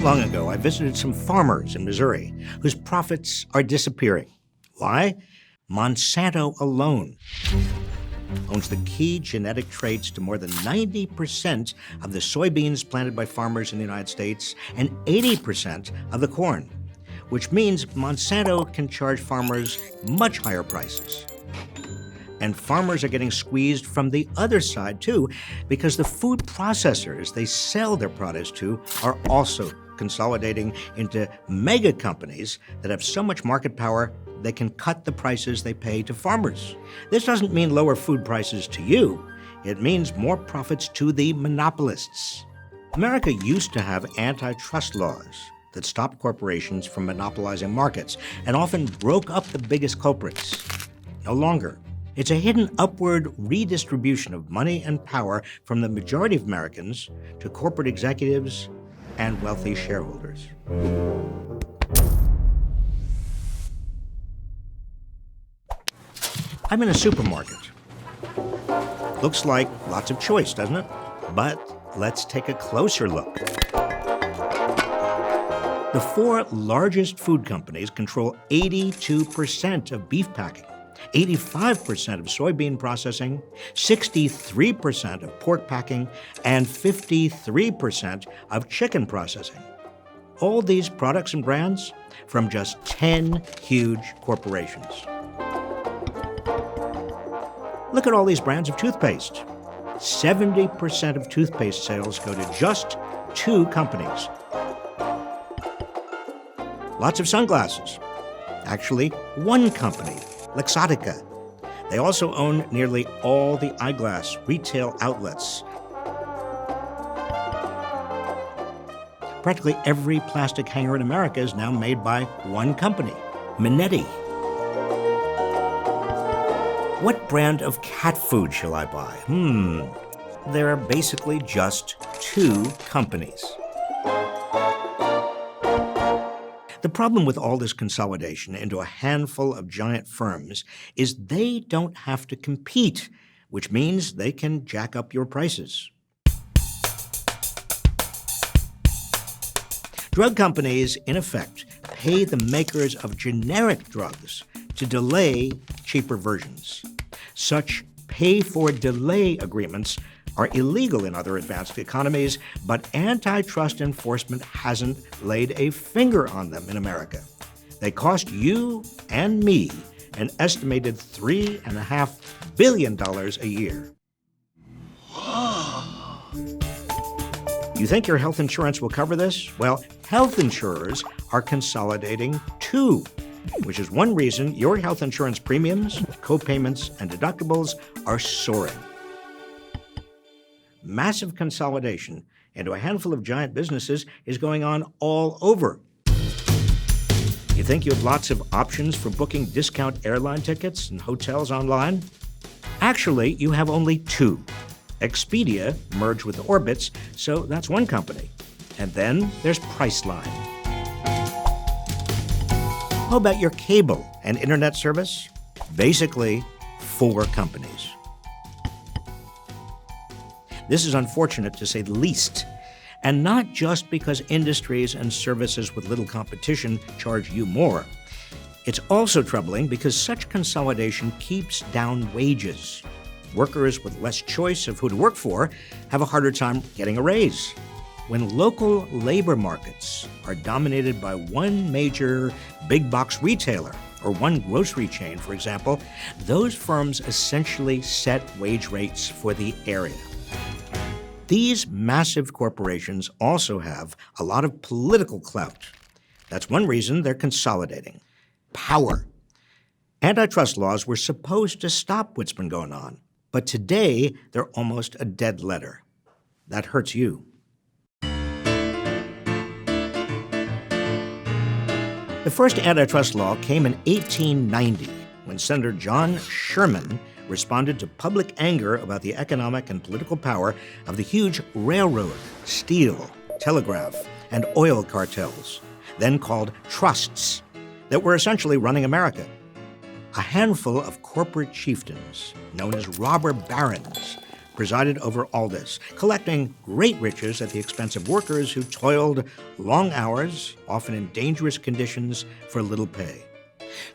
Not long ago, I visited some farmers in Missouri whose profits are disappearing. Why? Monsanto alone owns the key genetic traits to more than 90% of the soybeans planted by farmers in the United States and 80% of the corn, which means Monsanto can charge farmers much higher prices. And farmers are getting squeezed from the other side, too, because the food processors they sell their produce to are also consolidating into mega companies that have so much market power they can cut the prices they pay to farmers. This doesn't mean lower food prices to you. It means more profits to the monopolists. America used to have antitrust laws that stopped corporations from monopolizing markets and often broke up the biggest culprits. No longer. It's a hidden upward redistribution of money and power from the majority of Americans to corporate executives and wealthy shareholders. I'm in a supermarket. Looks like lots of choice, doesn't it? But let's take a closer look. The four largest food companies control 82% of beef packing, 85% of soybean processing, 63% of pork packing, and 53% of chicken processing. All these products and brands from just 10 huge corporations. Look at all these brands of toothpaste. 70% of toothpaste sales go to just 2 companies. Lots of sunglasses. Actually, 1 company, Luxottica. They also own nearly all the eyeglass retail outlets. Practically every plastic hanger in America is now made by 1 company, Minetti. What brand of cat food shall I buy? There are basically just 2 companies. The problem with all this consolidation into a handful of giant firms is they don't have to compete, which means they can jack up your prices. Drug companies, in effect, pay the makers of generic drugs to delay cheaper versions. Such pay-for-delay agreements are illegal in other advanced economies, but antitrust enforcement hasn't laid a finger on them in America. They cost you and me an estimated $3.5 billion a year. You think your health insurance will cover this? Well, health insurers are consolidating too, which is one reason your health insurance premiums, co-payments, and deductibles are soaring. Massive consolidation into a handful of giant businesses is going on all over. You think you have lots of options for booking discount airline tickets and hotels online? Actually, you have only 2. Expedia merged with Orbitz, so that's 1 company. And then there's Priceline. How about your cable and internet service? Basically, 4 companies. This is unfortunate to say the least, and not just because industries and services with little competition charge you more. It's also troubling because such consolidation keeps down wages. Workers with less choice of who to work for have a harder time getting a raise. When local labor markets are dominated by 1 major big box retailer or 1 grocery chain, for example, those firms essentially set wage rates for the area. These massive corporations also have a lot of political clout. That's one reason they're consolidating. Power. Antitrust laws were supposed to stop what's been going on, but today they're almost a dead letter. That hurts you. The first antitrust law came in 1890 when Senator John Sherman responded to public anger about the economic and political power of the huge railroad, steel, telegraph, and oil cartels, then called trusts, that were essentially running America. A handful of corporate chieftains, known as robber barons, presided over all this, collecting great riches at the expense of workers who toiled long hours, often in dangerous conditions, for little pay.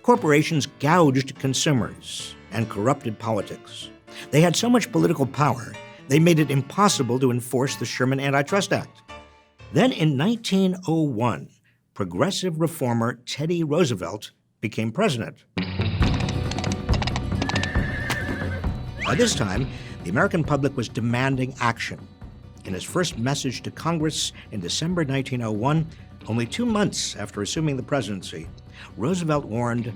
Corporations gouged consumers and corrupted politics. They had so much political power, they made it impossible to enforce the Sherman Antitrust Act. Then in 1901, progressive reformer Teddy Roosevelt became president. By this time, the American public was demanding action. In his first message to Congress in December 1901, only 2 months after assuming the presidency, Roosevelt warned,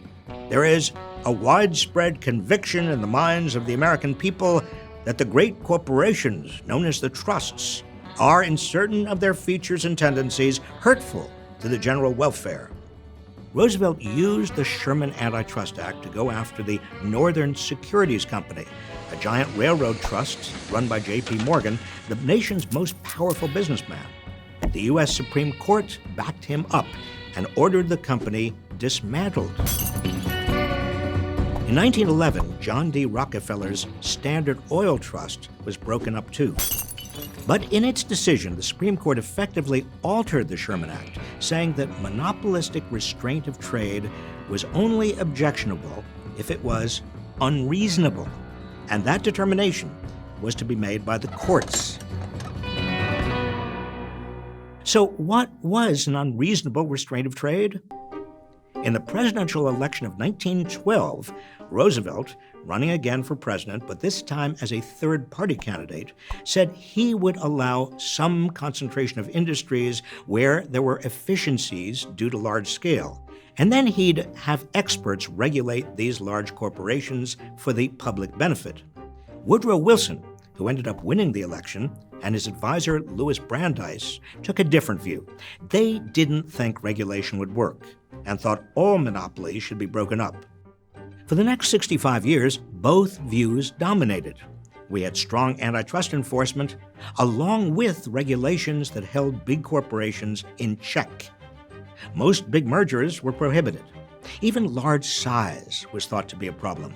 "There is a widespread conviction in the minds of the American people that the great corporations, known as the trusts, are in certain of their features and tendencies hurtful to the general welfare." Roosevelt used the Sherman Antitrust Act to go after the Northern Securities Company, a giant railroad trust run by J.P. Morgan, the nation's most powerful businessman. The U.S. Supreme Court backed him up and ordered the company dismantled. In 1911, John D. Rockefeller's Standard Oil Trust was broken up too. But in its decision, the Supreme Court effectively altered the Sherman Act, saying that monopolistic restraint of trade was only objectionable if it was unreasonable, and that determination was to be made by the courts. So what was an unreasonable restraint of trade? In the presidential election of 1912, Roosevelt, running again for president, but this time as a third-party candidate, said he would allow some concentration of industries where there were efficiencies due to large scale, and then he'd have experts regulate these large corporations for the public benefit. Woodrow Wilson, who ended up winning the election, and his advisor Louis Brandeis took a different view. They didn't think regulation would work and thought all monopolies should be broken up. For the next 65 years, both views dominated. We had strong antitrust enforcement, along with regulations that held big corporations in check. Most big mergers were prohibited. Even large size was thought to be a problem.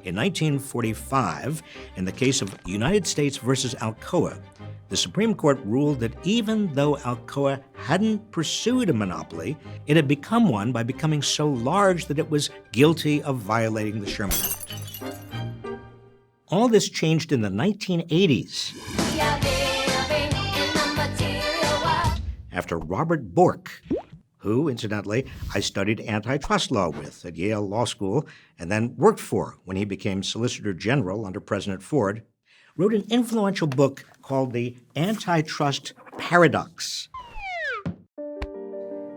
In 1945, in the case of United States versus Alcoa, the Supreme Court ruled that even though Alcoa hadn't pursued a monopoly, it had become one by becoming so large that it was guilty of violating the Sherman Act. All this changed in the 1980s. After Robert Bork, who, incidentally, I studied antitrust law with at Yale Law School and then worked for when he became Solicitor General under President Ford, wrote an influential book called The Antitrust Paradox,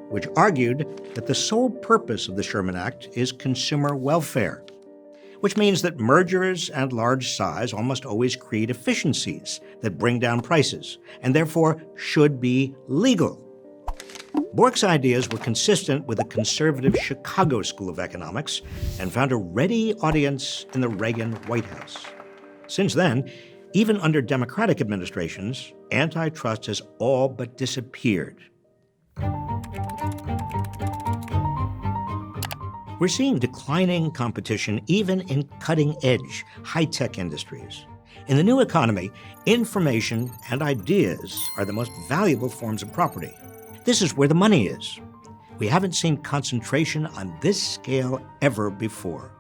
which argued that the sole purpose of the Sherman Act is consumer welfare, which means that mergers and large size almost always create efficiencies that bring down prices and therefore should be legal. Bork's ideas were consistent with the conservative Chicago School of Economics and found a ready audience in the Reagan White House. Since then, even under Democratic administrations, antitrust has all but disappeared. We're seeing declining competition even in cutting-edge, high-tech industries. In the new economy, information and ideas are the most valuable forms of property. This is where the money is. We haven't seen concentration on this scale ever before.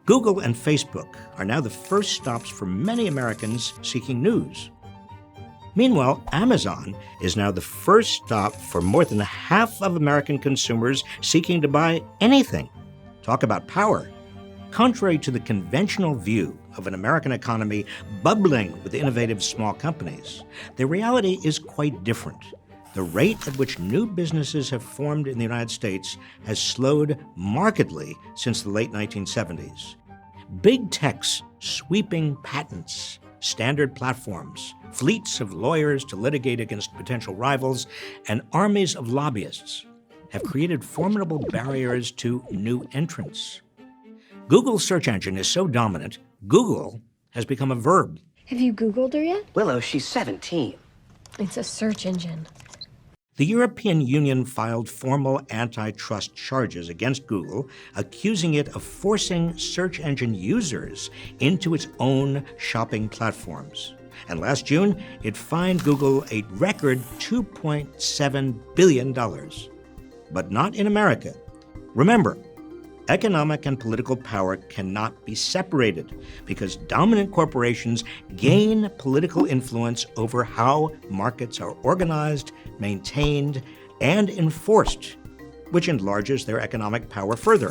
Google and Facebook are now the first stops for many Americans seeking news. Meanwhile, Amazon is now the first stop for more than half of American consumers seeking to buy anything. Talk about power. Contrary to the conventional view of an American economy bubbling with innovative small companies, the reality is quite different. The rate at which new businesses have formed in the United States has slowed markedly since the late 1970s. Big tech's sweeping patents, standard platforms, fleets of lawyers to litigate against potential rivals, and armies of lobbyists have created formidable barriers to new entrants. Google's search engine is so dominant, Google has become a verb. Have you Googled her yet? Willow, she's 17. It's a search engine. The European Union filed formal antitrust charges against Google, accusing it of forcing search engine users into its own shopping platforms. And last June, it fined Google a record $2.7 billion. But not in America. Remember, economic and political power cannot be separated because dominant corporations gain political influence over how markets are organized, maintained, and enforced, which enlarges their economic power further.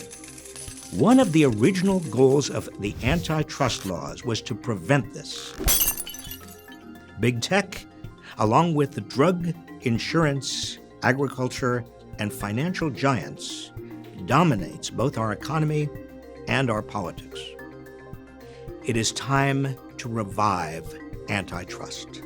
One of the original goals of the antitrust laws was to prevent this. Big tech, along with the drug, insurance, agriculture, and financial giants, dominates both our economy and our politics. It is time to revive antitrust.